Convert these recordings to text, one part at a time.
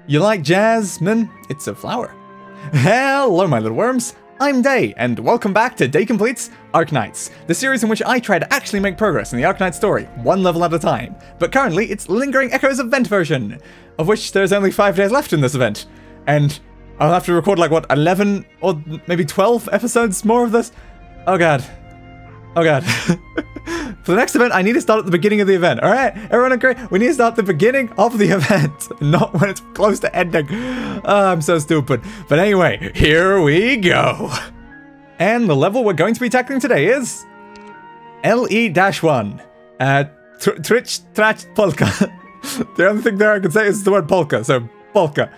You like jasmine? It's a flower. Hello, my little worms. I'm Dei, and welcome back to Dei Completes Arknights, the series in which I try to actually make progress in the Arknights story, one level at a time. But currently, it's Lingering Echoes event version, of which there's only 5 days left in this event. And I'll have to record like, what, 11 or maybe 12 episodes more of this? Oh god. Oh god. For the next event, I need to start at the beginning of the event, alright? Everyone agree? We need to start at the beginning of the event, not when it's close to ending. Oh, I'm so stupid. But anyway, here we go. And the level we're going to be tackling today is LE-1. Tritsch-Tratsch-Polka. The only thing there I can say is the word polka, so polka.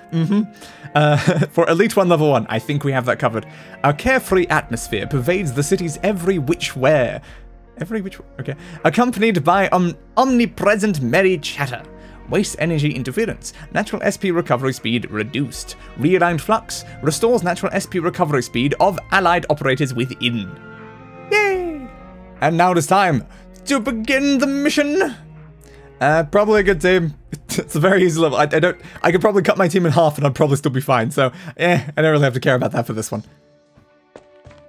For Elite 1 Level 1, I think we have that covered. Our carefree atmosphere pervades the city's every which way. Okay. Accompanied by omnipresent merry chatter. Waste energy interference. Natural SP recovery speed reduced. Realigned flux. Restores natural SP recovery speed of allied operators within. Yay! And now it is time to begin the mission. Probably a good team. It's a very easy level. I could probably cut my team in half and I'd probably still be fine. So, I don't really have to care about that for this one.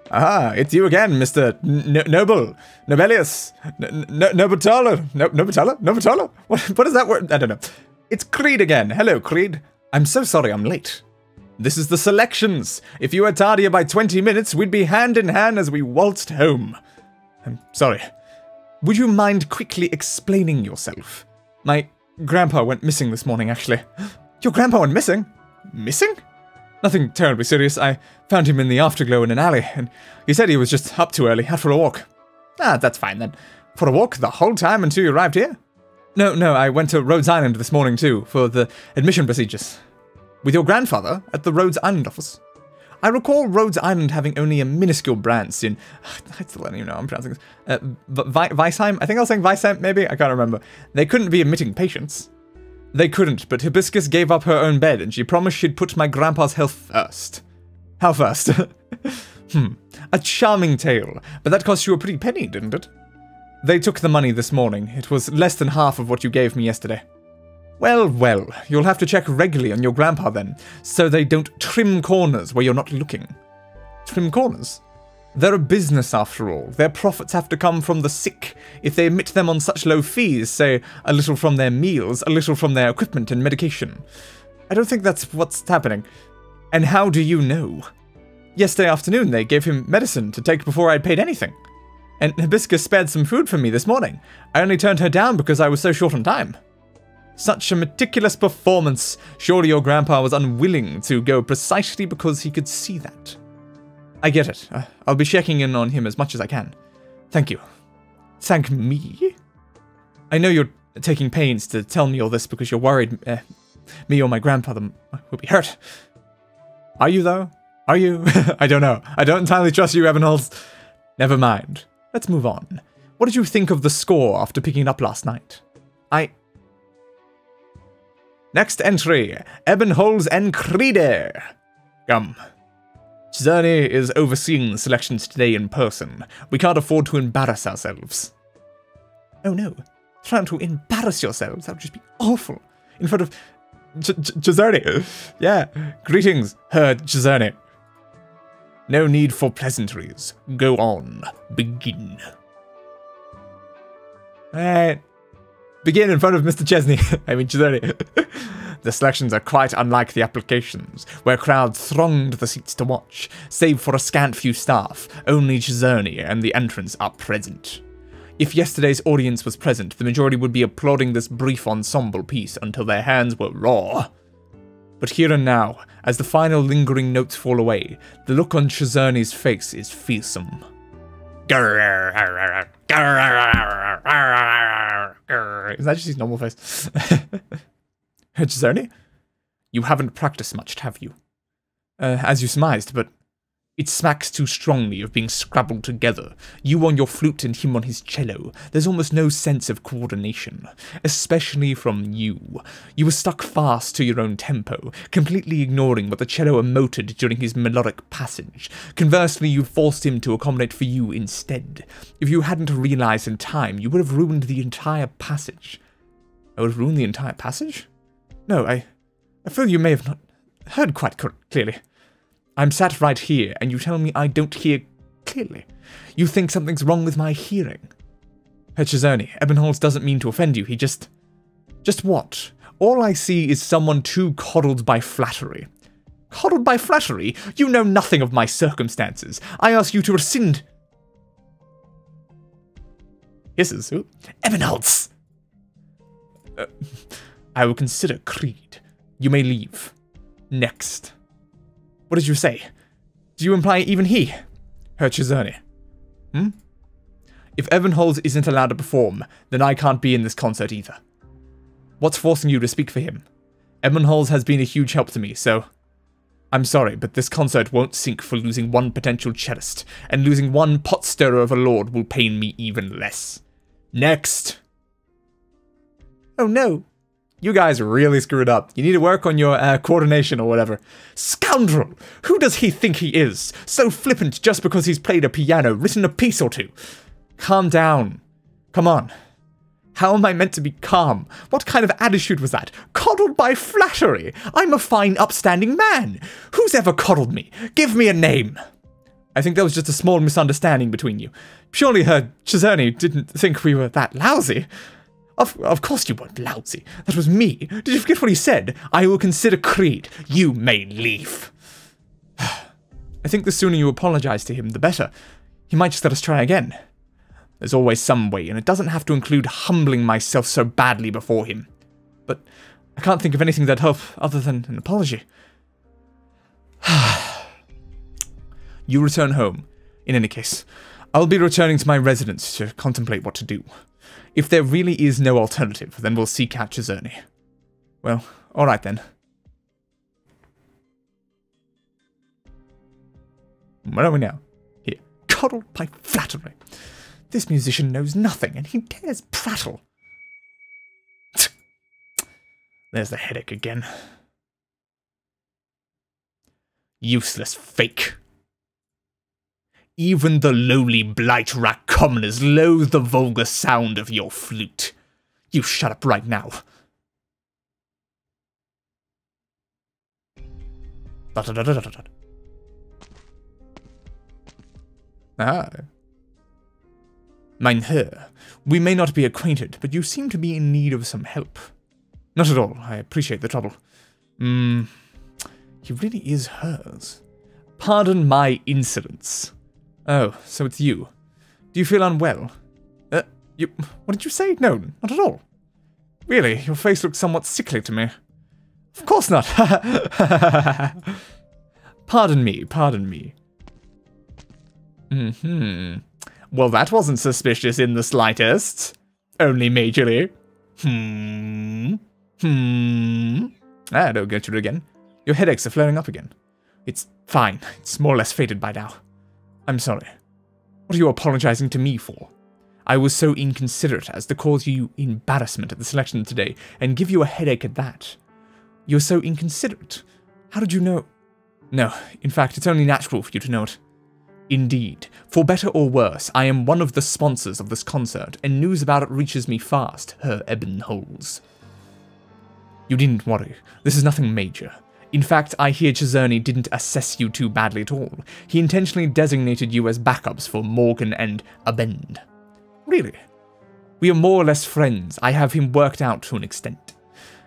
Ah, it's you again, Mr. Nobelius. Nobitala? What is that word? I don't know. It's Creed again. Hello, Creed. I'm so sorry I'm late. This is the selections. If you were tardier by 20 minutes, we'd be hand in hand as we waltzed home. I'm sorry. Would you mind quickly explaining yourself? My grandpa went missing this morning, actually. Your grandpa went missing? Missing? Nothing terribly serious. I found him in the afterglow in an alley, and he said he was just up too early, out for a walk. Ah, that's fine then. For a walk the whole time until you arrived here? No, I went to Rhodes Island this morning too, for the admission procedures. With your grandfather at the Rhodes Island office? I recall Rhodes Island having only a minuscule branch in... I still don't even know how I'm pronouncing this. Weisheim? I think I was saying Weisheim, maybe? I can't remember. They couldn't be admitting patients. They couldn't, but Hibiscus gave up her own bed, and she promised she'd put my grandpa's health first. How first? A charming tale, but that cost you a pretty penny, didn't it? They took the money this morning. It was less than half of what you gave me yesterday. Well, you'll have to check regularly on your grandpa then, so they don't trim corners where you're not looking. Trim corners? They're a business after all. Their profits have to come from the sick. If they admit them on such low fees, say, a little from their meals, a little from their equipment and medication. I don't think that's what's happening. And how do you know? Yesterday afternoon they gave him medicine to take before I'd paid anything. And Hibiscus spared some food for me this morning. I only turned her down because I was so short on time. Such a meticulous performance. Surely your grandpa was unwilling to go precisely because he could see that. I get it. I'll be checking in on him as much as I can. Thank you. Thank me? I know you're taking pains to tell me all this because you're worried me or my grandfather will be hurt. Are you, though? Are you? I don't know. I don't entirely trust you, Evanholz. Never mind. Let's move on. What did you think of the score after picking it up last night? Next entry. Ebenholz and Creed. Come. Czerny is overseeing the selections today in person. We can't afford to embarrass ourselves. Oh no. Trying to embarrass yourselves? That would just be awful. In front of Czerny. Yeah. Greetings, Herr Czerny. No need for pleasantries. Go on. Begin. Alright. Begin in front of Mr. Chesney. I mean, Czerny. The selections are quite unlike the applications, where crowds thronged the seats to watch. Save for a scant few staff, only Czerny and the entrants are present. If yesterday's audience was present, the majority would be applauding this brief ensemble piece until their hands were raw. But here and now, as the final lingering notes fall away, the look on Czerny's face is fearsome. Is that just his normal face? Czerny? You haven't practiced much, have you? As you surmised, but it smacks too strongly of being scrabbled together. You on your flute and him on his cello. There's almost no sense of coordination, especially from you. You were stuck fast to your own tempo, completely ignoring what the cello emoted during his melodic passage. Conversely, you forced him to accommodate for you instead. If you hadn't realized in time, you would have ruined the entire passage. I would have ruined the entire passage? No, I I feel you may have not heard quite clearly. I'm sat right here, and you tell me I don't hear clearly. You think something's wrong with my hearing. Herr Chisoni, Ebenholz doesn't mean to offend you, he just... Just what? All I see is someone too coddled by flattery. Coddled by flattery? You know nothing of my circumstances. I ask you to rescind... Hisses. Ebenholz! I will consider Creed. You may leave. Next. What did you say? Do you imply even he? Herr Chisoni. If Ebenholz isn't allowed to perform, then I can't be in this concert either. What's forcing you to speak for him? Ebenholz has been a huge help to me, so... I'm sorry, but this concert won't sink for losing one potential cellist, and losing one pot-stirrer of a lord will pain me even less. Next! Oh no. You guys really screwed up. You need to work on your coordination or whatever. Scoundrel! Who does he think he is? So flippant just because he's played a piano, written a piece or two. Calm down. Come on. How am I meant to be calm? What kind of attitude was that? Coddled by flattery! I'm a fine, upstanding man! Who's ever coddled me? Give me a name! I think there was just a small misunderstanding between you. Surely Herr Chisoni didn't think we were that lousy. Of course you weren't lousy. That was me. Did you forget what he said? I will consider Creed. You may leave. I think the sooner you apologize to him, the better. He might just let us try again. There's always some way, and it doesn't have to include humbling myself so badly before him. But I can't think of anything that'd help other than an apology. You return home. In any case, I'll be returning to my residence to contemplate what to do. If there really is no alternative, then we'll seek out Chisoni. Well, alright then. Where are we now? Here. Coddled by flattery. This musician knows nothing, and he dares prattle. There's the headache again. Useless fake. Even the lowly blight-rack commoners loathe the vulgar sound of your flute. You shut up right now. Ah. Mein Herr, we may not be acquainted, but you seem to be in need of some help. Not at all, I appreciate the trouble. He really is hers. Pardon my insolence. Oh, so it's you. Do you feel unwell? What did you say? No, not at all. Really, your face looks somewhat sickly to me. Of course not. Pardon me, pardon me. Well, that wasn't suspicious in the slightest. Only majorly. Ah, don't go through it again. Your headaches are flaring up again. It's fine. It's more or less faded by now. I'm sorry. What are you apologizing to me for? I was so inconsiderate as to cause you embarrassment at the selection today, and give you a headache at that. You're so inconsiderate. How did you know? No, in fact, it's only natural for you to know it. Indeed, for better or worse, I am one of the sponsors of this concert, and news about it reaches me fast, Herr Ebenholz. You needn't worry. This is nothing major. In fact, I hear Chisoni didn't assess you too badly at all. He intentionally designated you as backups for Morgan and Abend. Really? We are more or less friends. I have him worked out to an extent.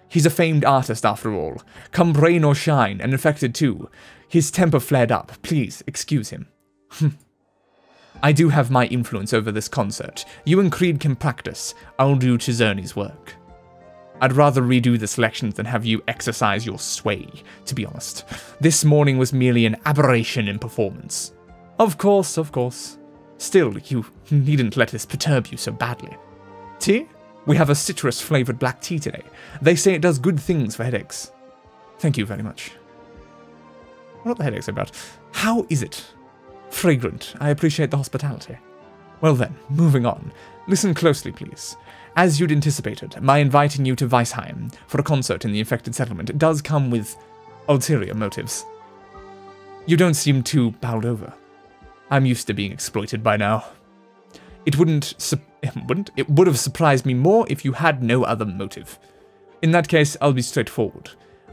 He's a famed artist after all. Come rain or shine, and infected too. His temper flared up. Please, excuse him. I do have my influence over this concert. You and Creed can practice. I'll do Chisoni's work. I'd rather redo the selections than have you exercise your sway, to be honest. This morning was merely an aberration in performance. Of course, of course. Still, you needn't let this perturb you so badly. Tea? We have a citrus-flavoured black tea today. They say it does good things for headaches. Thank you very much. What are the headaches about? How is it? Fragrant. I appreciate the hospitality. Well then, moving on. Listen closely, please. As you'd anticipated, my inviting you to Weisheim for a concert in the infected settlement does come with ulterior motives. You don't seem too bowed over. I'm used to being exploited by now. It would have surprised me more if you had no other motive. In that case, I'll be straightforward.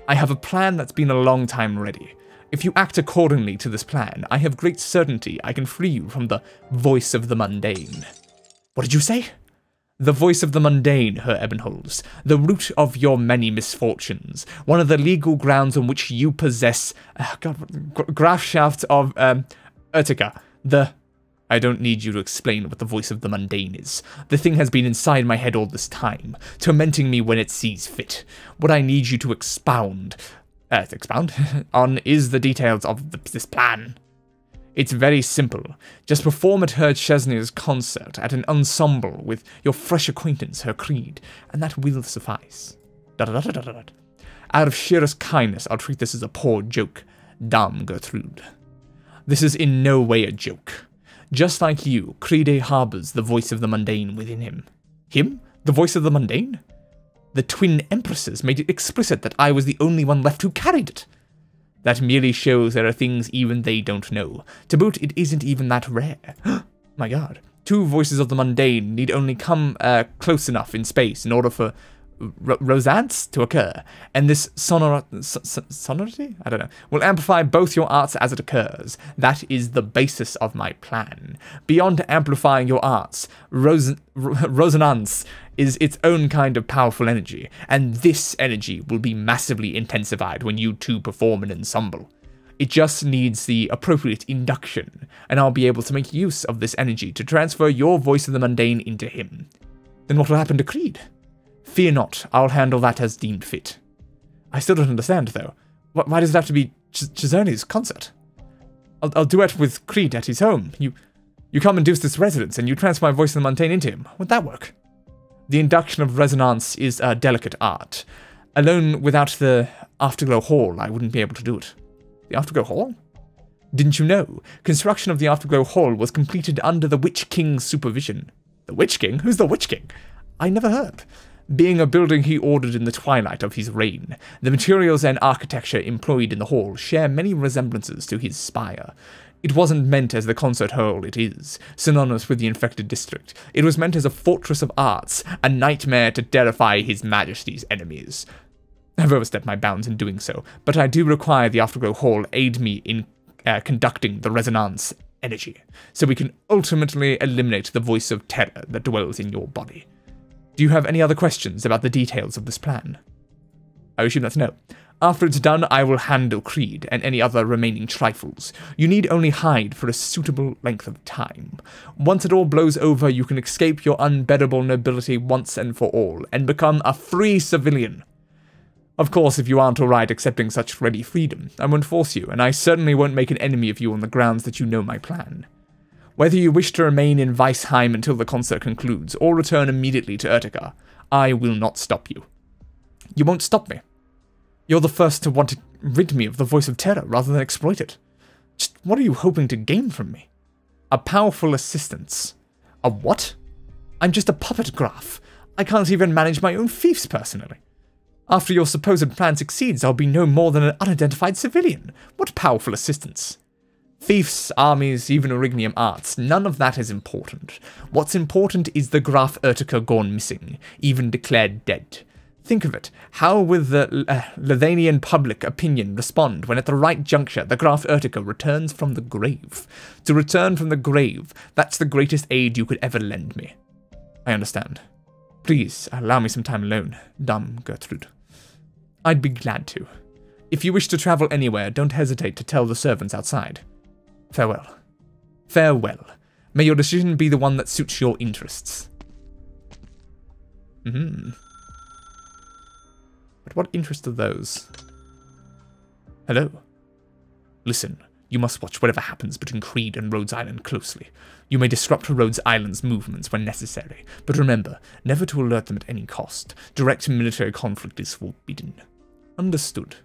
I have a plan that's been a long time ready. If you act accordingly to this plan, I have great certainty I can free you from the voice of the mundane. What did you say? The voice of the mundane, Herr Ebenholz, the root of your many misfortunes, one of the legal grounds on which you possess, Grafschaft of, Utica, I don't need you to explain what the voice of the mundane is. The thing has been inside my head all this time, tormenting me when it sees fit. What I need you to expound on is the details of this plan. It's very simple. Just perform at Herr Chesney's concert at an ensemble with your fresh acquaintance, Herr Creed, and that will suffice. Out of sheerest kindness, I'll treat this as a poor joke, Dame Gertrude. This is in no way a joke. Just like you, Creed harbors the voice of the mundane within him. Him? The voice of the mundane? The twin empresses made it explicit that I was the only one left who carried it. That merely shows there are things even they don't know. To boot, it isn't even that rare. My god. 2 voices of the mundane need only come close enough in space in order for resonance to occur, and this sonority? I don't know. Will amplify both your arts as it occurs. That is the basis of my plan. Beyond amplifying your arts, resonance is its own kind of powerful energy, and this energy will be massively intensified when you two perform an ensemble. It just needs the appropriate induction, and I'll be able to make use of this energy to transfer your voice of the mundane into him. Then what will happen to Creed? Fear not, I'll handle that as deemed fit. I still don't understand, though. Why does it have to be Chisoni's concert? I'll duet with Creed at his home. You come induce this resonance, and you transfer my voice of the mundane into him. Would that work? The induction of resonance is a delicate art. Alone, without the Afterglow Hall, I wouldn't be able to do it. The Afterglow Hall? Didn't you know? Construction of the Afterglow Hall was completed under the Witch King's supervision. The Witch King? Who's the Witch King? I never heard. Being a building he ordered in the twilight of his reign, the materials and architecture employed in the hall share many resemblances to his spire. It wasn't meant as the concert hall it is, synonymous with the infected district. It was meant as a fortress of arts, a nightmare to terrify his majesty's enemies. I've overstepped my bounds in doing so, but I do require the Afterglow Hall aid me in conducting the resonance energy, so we can ultimately eliminate the voice of terror that dwells in your body. Do you have any other questions about the details of this plan? I assume that's no. After it's done, I will handle Creed and any other remaining trifles. You need only hide for a suitable length of time. Once it all blows over, you can escape your unbearable nobility once and for all, and become a free civilian. Of course, if you aren't alright accepting such ready freedom, I won't force you, and I certainly won't make an enemy of you on the grounds that you know my plan. Whether you wish to remain in Weisheim until the concert concludes, or return immediately to Utica, I will not stop you. You won't stop me. You're the first to want to rid me of the voice of terror rather than exploit it. Just what are you hoping to gain from me? A powerful assistance. A what? I'm just a puppet Graf. I can't even manage my own fiefs personally. After your supposed plan succeeds, I'll be no more than an unidentified civilian. What powerful assistance? Fiefs, armies, even Orignium arts, none of that is important. What's important is the Graf Utica gone missing, even declared dead. Think of it, how will the Lithanian public opinion respond when at the right juncture the Graf Utica returns from the grave? To return from the grave, that's the greatest aid you could ever lend me. I understand. Please, allow me some time alone, Dame Gertrude. I'd be glad to. If you wish to travel anywhere, don't hesitate to tell the servants outside. Farewell. Farewell. May your decision be the one that suits your interests. But what interests are those? Hello? Listen, you must watch whatever happens between Creed and Rhodes Island closely. You may disrupt Rhodes Island's movements when necessary, but remember, never to alert them at any cost. Direct military conflict is forbidden. Understood.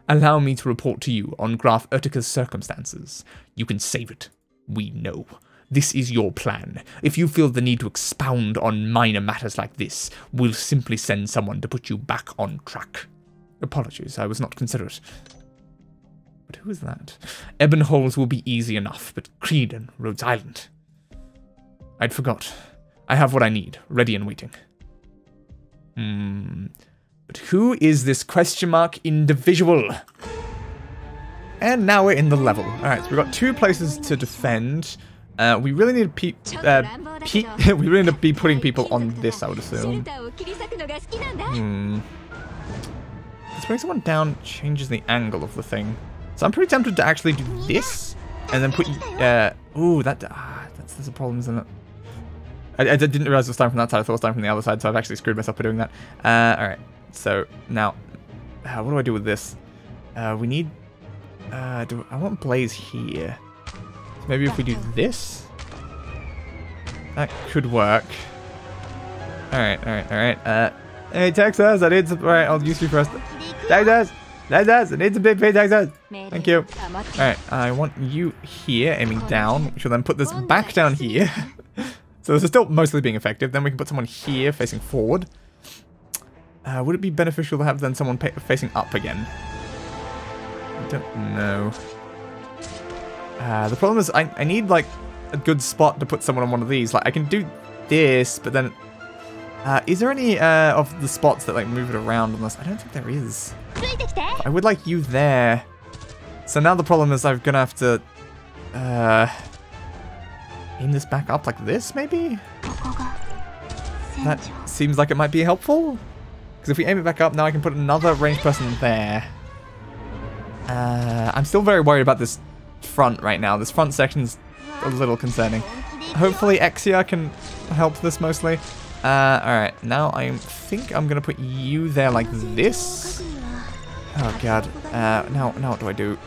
Allow me to report to you on Graf Utica's circumstances. You can save it. We know. This is your plan. If you feel the need to expound on minor matters like this, we'll simply send someone to put you back on track. Apologies, I was not considerate. But who is that? Ebenholz will be easy enough, but Creed and Rhodes Island. I'd forgot. I have what I need, ready and waiting. But who is this question mark individual? And now we're in the level. Alright, so we've got 2 places to defend. We really need to we really need to be putting people on this, I would assume. Putting someone down changes the angle of the thing. So I'm pretty tempted to actually do this and then put ooh, that's a problem, isn't it? I didn't realize it was starting from that side. I thought it was starting from the other side, so I've actually screwed myself by doing that. Alright, so now what do I do with this? We need I want Blaze here. So maybe if we do this, that could work. Alright. Hey Texas, I need some. Alright, I'll use you first. Texas, I need some big Texas. Thank you. Alright, I want you here, aiming down, which will then put this back down here. So this is still mostly being effective. Then we can put someone here facing forward. Would it be beneficial to have then someone facing up again? I don't know. The problem is I need like a good spot to put someone on one of these. Like I can do this, but then is there any of the spots that like move it around on this? I don't think there is. I would like you there. So now the problem is I'm gonna have to aim this back up like this, maybe? That seems like it might be helpful. Because if we aim it back up, now I can put another ranged person there. I'm still very worried about this front right now. This front section's a little concerning. Hopefully Exia can help this mostly. Alright, now I think I'm going to put you there like this. Oh god. Now what do I do?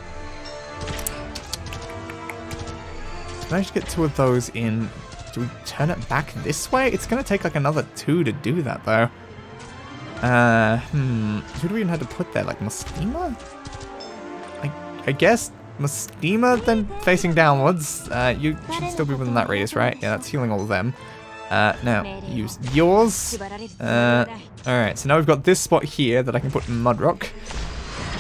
Can I just get 2 of those in? Do we turn it back this way? It's going to take like another 2 to do that though. Who do we even have to put there? Like Mustima? I guess Mustima then facing downwards. You should still be within that radius, right? Yeah, that's healing all of them. Now, use yours. Alright, so now we've got this spot here that I can put in Mudrock.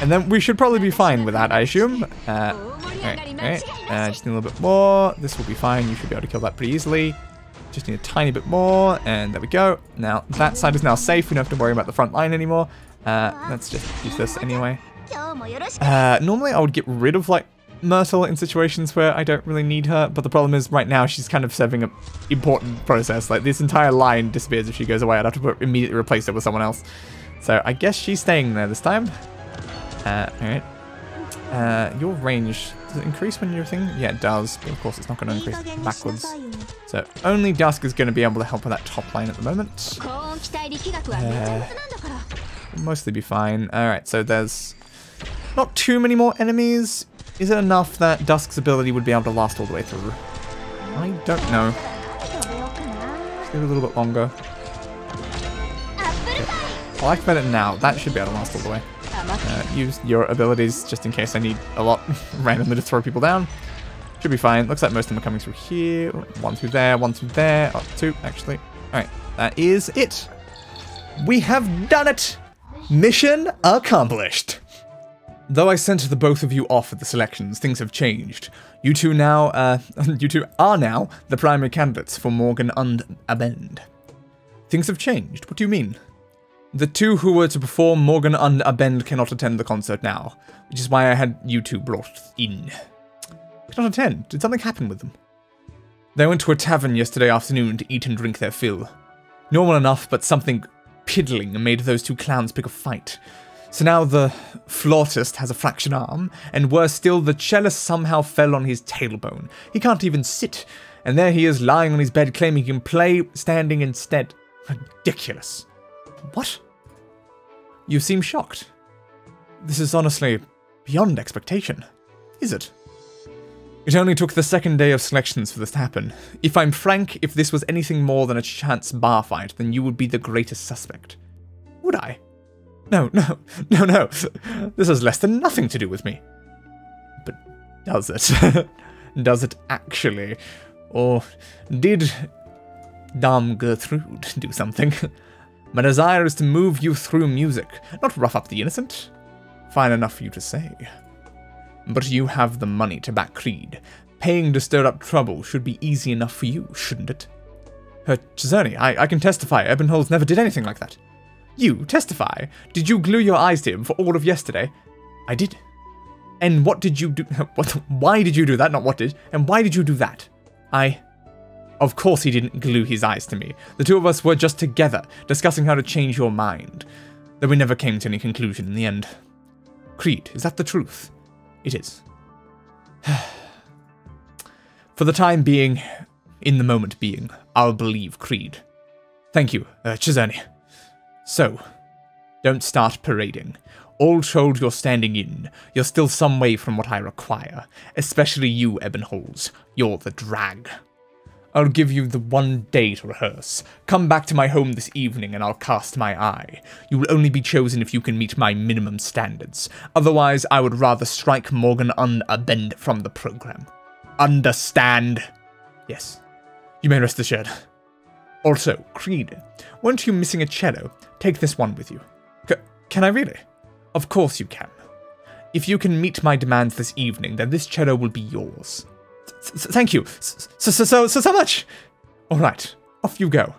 And then we should probably be fine with that, I assume. Alright. Just need a little bit more. This will be fine. You should be able to kill that pretty easily. Just need a tiny bit more. And there we go. Now, that side is now safe. We don't have to worry about the front line anymore. Let's just use this anyway. Normally I would get rid of like Myrtle in situations where I don't really need her, but the problem is right now she's kind of serving an important process. Like this entire line disappears if she goes away. I'd have to immediately replace it with someone else. So I guess she's staying there this time. Alright. Your range, does it increase when you're thing? Yeah, it does, but of course it's not going to increase backwards. So only Dusk is going to be able to help with that top line at the moment. We'll mostly be fine. Alright, so there's not too many more enemies. Is it enough that Dusk's ability would be able to last all the way through? I don't know. Let's give it a little bit longer. Okay. I'll activate it now. That should be able to last all the way. Use your abilities just in case I need a lot randomly to throw people down. Should be fine. Looks like most of them are coming through here. 1 through there, 1 through there. Oh, 2, actually. Alright, that is it. We have done it! Mission accomplished. Though I sent the both of you off at the selections, things have changed. You two are now the primary candidates for Morgan und Abend. Things have changed? What do you mean? The 2 who were to perform Morgan und Abend cannot attend the concert now, which is why I had you 2 brought in. Cannot attend? Did something happen with them? They went to a tavern yesterday afternoon to eat and drink their fill. Normal enough, but something piddling made those 2 clowns pick a fight. So now the flautist has a fractured arm, and worse still, the cellist somehow fell on his tailbone. He can't even sit, and there he is lying on his bed claiming he can play standing instead. Ridiculous. What? You seem shocked. This is honestly beyond expectation. Is it? It only took the 2nd day of selections for this to happen. If I'm frank, if this was anything more than a chance bar fight, then you would be the greatest suspect. Would I? No. This has less than nothing to do with me. But does it? Does it actually? Or did Dame Gertrude do something? My desire is to move you through music, not rough up the innocent. Fine enough for you to say. But you have the money to back Creed. Paying to stir up trouble should be easy enough for you, shouldn't it? Chisoni, I can testify, Ebenholz never did anything like that. You, testify. Did you glue your eyes to him for all of yesterday? I did. And what did you do? Why did you do that? Not what did. And why did you do that? Of course he didn't glue his eyes to me. The two of us were just together, discussing how to change your mind. Though we never came to any conclusion in the end. Creed, is that the truth? It is. For the time being, in the moment being, I'll believe Creed. Thank you, Czerny. So, don't start parading. All told, you're standing in. You're still some way from what I require. Especially you, Ebonholes. You're the drag. I'll give you the 1 day to rehearse. Come back to my home this evening and I'll cast my eye. You will only be chosen if you can meet my minimum standards. Otherwise, I would rather strike Morgan unbend from the program. Understand? Yes. You may rest assured. Also, Creed, weren't you missing a cello? Take this one with you. Can I really? Of course you can. If you can meet my demands this evening, then this cello will be yours. Thank you so much. All right, off you go.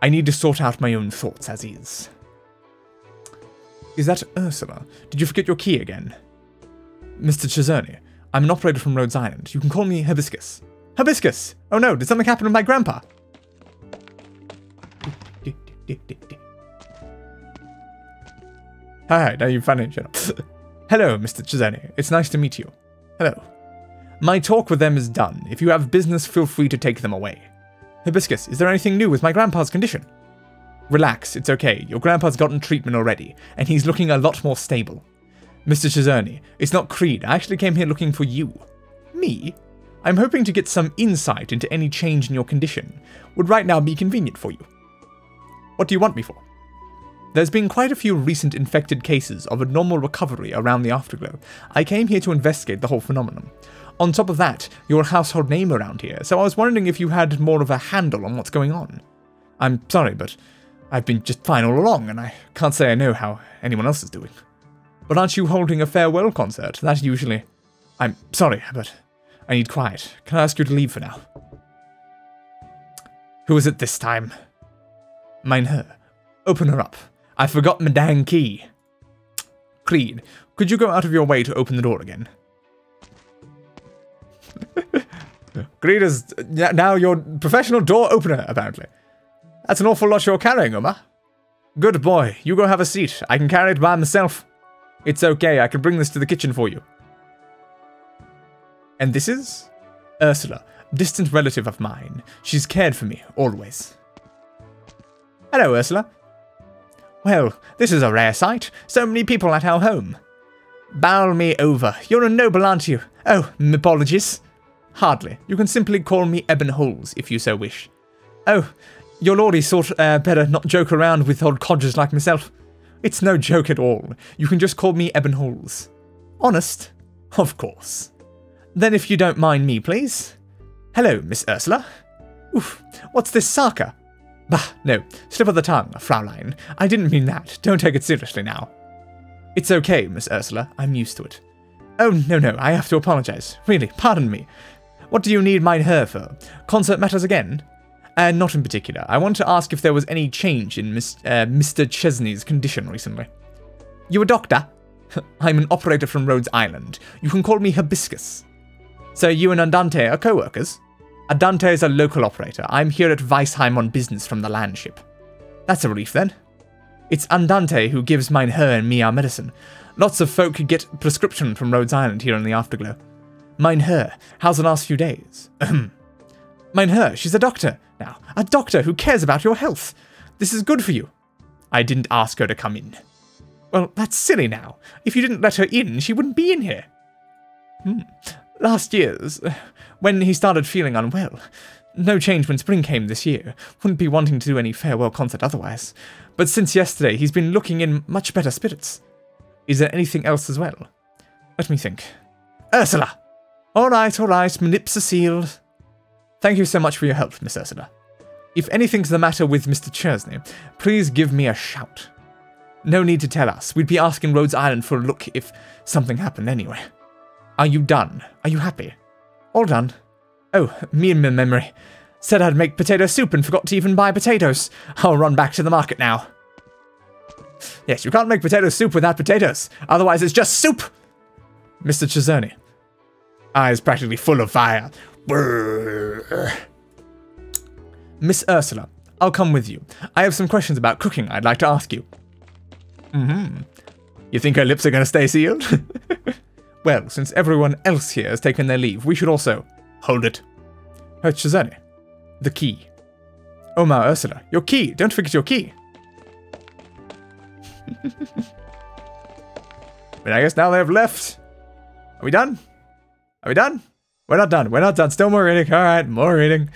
I need to sort out my own thoughts as is. Is that Ursula? Did you forget your key again? Mr. Czerny, I'm an operator from Rhodes Island. You can call me Hibiscus. Hibiscus! Oh no, did something happen to my grandpa? Hi, now you finally shut up. Hello, Mr. Czerny. It's nice to meet you. Hello. My talk with them is done. If you have business, feel free to take them away. Hibiscus, is there anything new with my grandpa's condition? Relax, it's okay. Your grandpa's gotten treatment already, and he's looking a lot more stable. Mr. Czerny, it's not Creed. I actually came here looking for you. Me? I'm hoping to get some insight into any change in your condition. Would right now be convenient for you. What do you want me for? There's been quite a few recent infected cases of abnormal recovery around the Afterglow. I came here to investigate the whole phenomenon. On top of that, you're a household name around here, so I was wondering if you had more of a handle on what's going on. I'm sorry, but I've been just fine all along, and I can't say I know how anyone else is doing. But aren't you holding a farewell concert? That usually... I'm sorry, but I need quiet. Can I ask you to leave for now? Who is it this time? Mine her. Open her up. I forgot my dang key. Creed, could you go out of your way to open the door again? Creed is now your professional door opener, apparently. That's an awful lot you're carrying, Uma. Good boy, you go have a seat. I can carry it by myself. It's okay, I can bring this to the kitchen for you. And this is? Ursula, distant relative of mine. She's cared for me, always. Hello, Ursula. Well, this is a rare sight. So many people at our home. Bowl me over. You're a noble, aren't you? Oh, apologies. Hardly. You can simply call me Ebonholes, if you so wish. Oh, your lordy thought better not joke around with old codgers like myself. It's no joke at all. You can just call me Ebonholes. Honest? Of course. Then if you don't mind me, please. Hello, Miss Ursula. Oof, what's this Saka? Bah, no, slip of the tongue, Fraulein. I didn't mean that. Don't take it seriously now. It's okay, Miss Ursula. I'm used to it. Oh, no, I have to apologize. Really, pardon me. What do you need mine her for? Concert matters again? Not in particular. I want to ask if there was any change in Mr. Chesney's condition recently. You a doctor? I'm an operator from Rhodes Island. You can call me Hibiscus. So you and Andante are co-workers? Andante is a local operator. I'm here at Weisheim on business from the landship. That's a relief then. It's Andante who gives mine her and me our medicine. Lots of folk get prescription from Rhodes Island here in the Afterglow. Mine her, how's the last few days? Mine her, she's a doctor now. A doctor who cares about your health. This is good for you. I didn't ask her to come in. Well, that's silly now. If you didn't let her in, she wouldn't be in here. Last year's, when he started feeling unwell. No change when spring came this year. Wouldn't be wanting to do any farewell concert otherwise. But since yesterday, he's been looking in much better spirits. Is there anything else as well? Let me think. Ursula! All right, my lips are sealed. Thank you so much for your help, Miss Ursula. If anything's the matter with Mr. Chesney, please give me a shout. No need to tell us. We'd be asking Rhodes Island for a look if something happened anyway. Are you done? Are you happy? All done. Oh, me and my memory. Said I'd make potato soup and forgot to even buy potatoes. I'll run back to the market now. Yes, you can't make potato soup without potatoes. Otherwise, it's just soup. Mr. Chisoni. Eyes practically full of fire. Brrr. Miss Ursula, I'll come with you. I have some questions about cooking I'd like to ask you. You think her lips are going to stay sealed? Well, since everyone else here has taken their leave, we should also... Hold it. Her Chisoni. The key. Oh my Ursula, your key. Don't forget your key. But I guess now they have left. Are we done? Are we done? We're not done. We're not done. Still more reading. Alright, more reading.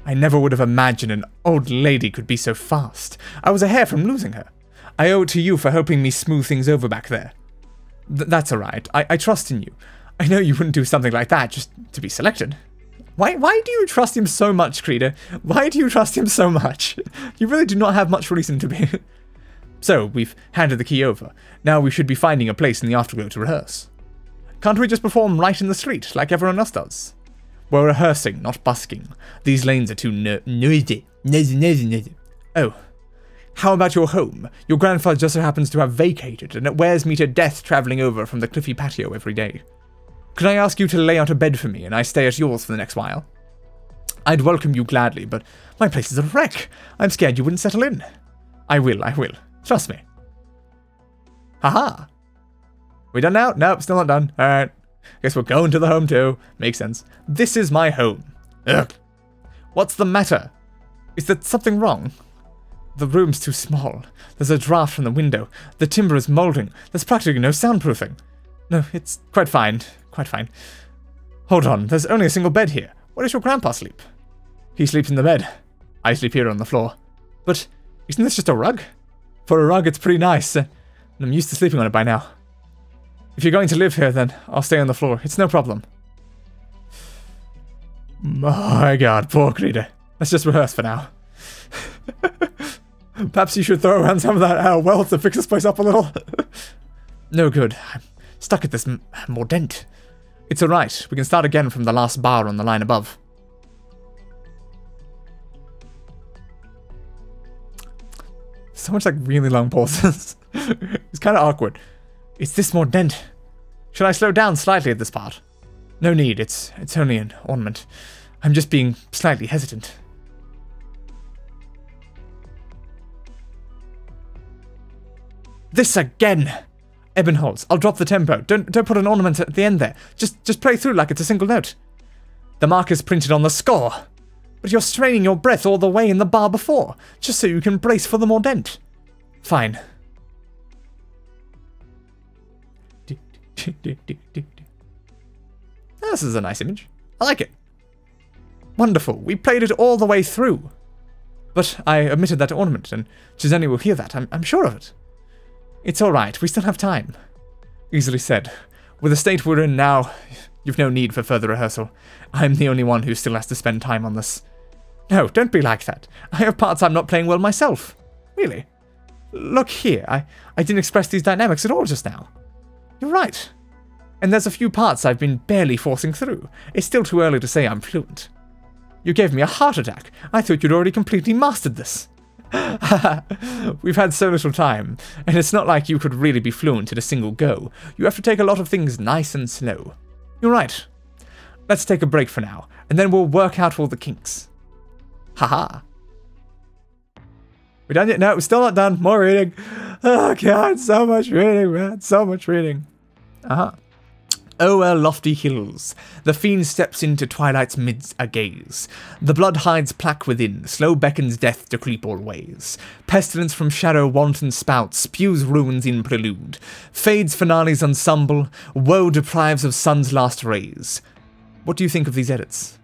I never would have imagined an old lady could be so fast. I was a hair from losing her. I owe it to you for helping me smooth things over back there. That's alright. I trust in you. I know you wouldn't do something like that just to be selected. Why do you trust him so much, Krita? Why do you trust him so much? You really do not have much reason to be. So, we've handed the key over. Now we should be finding a place in the afterglow to rehearse. Can't we just perform right in the street, like everyone else does? We're rehearsing, not busking. These lanes are too noisy. Oh. How about your home? Your grandfather just so happens to have vacated, and it wears me to death travelling over from the cliffy patio every day. Could I ask you to lay out a bed for me, and I stay at yours for the next while? I'd welcome you gladly, but my place is a wreck. I'm scared you wouldn't settle in. I will. Trust me. Haha. We done now? Nope, still not done. Alright. Guess we're going to the home too. Makes sense. This is my home. Ugh. What's the matter? Is there something wrong? The room's too small. There's a draft from the window. The timber is moulding. There's practically no soundproofing. No, it's quite fine. Quite fine. Hold on, there's only a single bed here. Where does your grandpa sleep? He sleeps in the bed. I sleep here on the floor. But isn't this just a rug? For a rug, it's pretty nice. And I'm used to sleeping on it by now. If you're going to live here, then I'll stay on the floor. It's no problem. My god, poor Krita. Let's just rehearse for now. Perhaps you should throw around some of that wealth to fix this place up a little. No good. I'm stuck at this mordent. It's alright. We can start again from the last bar on the line above. So much like really long pauses. It's kind of awkward. It's this mordent. Should I slow down slightly at this part? No need. It's only an ornament. I'm just being slightly hesitant. This again! Ebenholz, I'll drop the tempo. Don't put an ornament at the end there. Just play through like it's a single note. The mark is printed on the score. But you're straining your breath all the way in the bar before, just so you can brace for the mordent. Fine. This is a nice image. I like it. Wonderful. We played it all the way through. But I omitted that ornament, and Chisoni will hear that. I'm sure of it. It's alright, we still have time. Easily said. With the state we're in now, you've no need for further rehearsal. I'm the only one who still has to spend time on this. No, don't be like that. I have parts I'm not playing well myself. Really. Look here, I didn't express these dynamics at all just now. You're right. And there's a few parts I've been barely forcing through. It's still too early to say I'm fluent. You gave me a heart attack. I thought you'd already completely mastered this. We've had so little time, and it's not like you could really be fluent in a single go. You have to take a lot of things nice and slow. You're right. Let's take a break for now, and then we'll work out all the kinks. Haha. We done yet? No, we're still not done. More reading. Oh god, so much reading, man. So much reading. O'er lofty hills, the fiend steps into twilight's midst a gaze. The blood hides plaque within, slow beckons death to creep all ways. Pestilence from shadow wanton spouts, spews ruins in prelude. Fades finale's ensemble, woe deprives of sun's last rays. What do you think of these edits?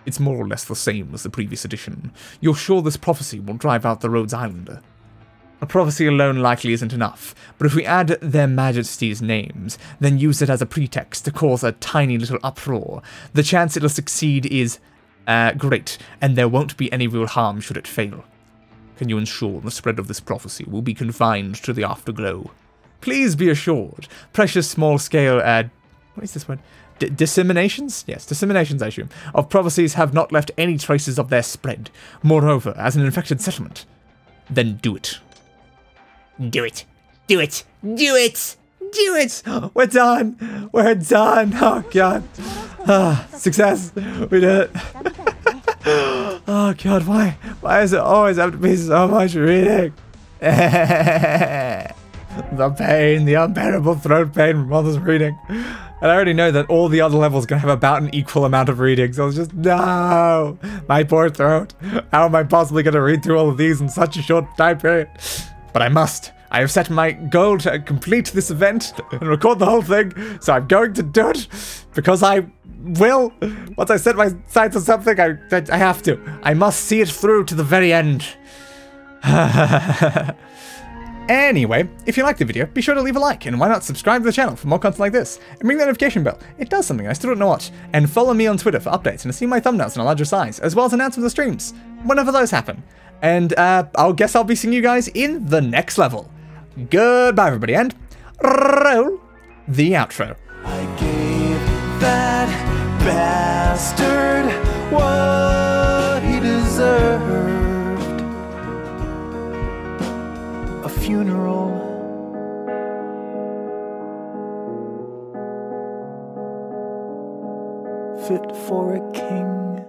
It's more or less the same as the previous edition. You're sure this prophecy will drive out the Rhodes Islander? A prophecy alone likely isn't enough, but if we add their majesties' names, then use it as a pretext to cause a tiny little uproar, the chance it'll succeed is, great, and there won't be any real harm should it fail. Can you ensure the spread of this prophecy will be confined to the afterglow? Please be assured, precious small-scale, what is this word? disseminations? Yes, disseminations, I assume, of prophecies have not left any traces of their spread. Moreover, as an infected settlement, then do it. Do it. Do it. Do it. Do it. We're done. We're done. Oh, God. Success. We did it. Oh, God, why? Why does it always have to be so much reading? The pain, the unbearable throat pain from all this reading. And I already know that all the other levels are going to have about an equal amount of reading, so I was just, no! My poor throat. How am I possibly going to read through all of these in such a short time period? But I must. I have set my goal to complete this event and record the whole thing, so I'm going to do it, because I will. Once I set my sights on something, I have to. I must see it through to the very end. Anyway, if you liked the video, be sure to leave a like, and why not subscribe to the channel for more content like this, and ring the notification bell. It does something, I still don't know what. And follow me on Twitter for updates and to see my thumbnails in a larger size, as well as announcements of streams, whenever those happen. And I'll guess I'll be seeing you guys in the next level. Goodbye, everybody, and roll the outro. I gave that bastard what he deserved. A funeral. Fit for a king.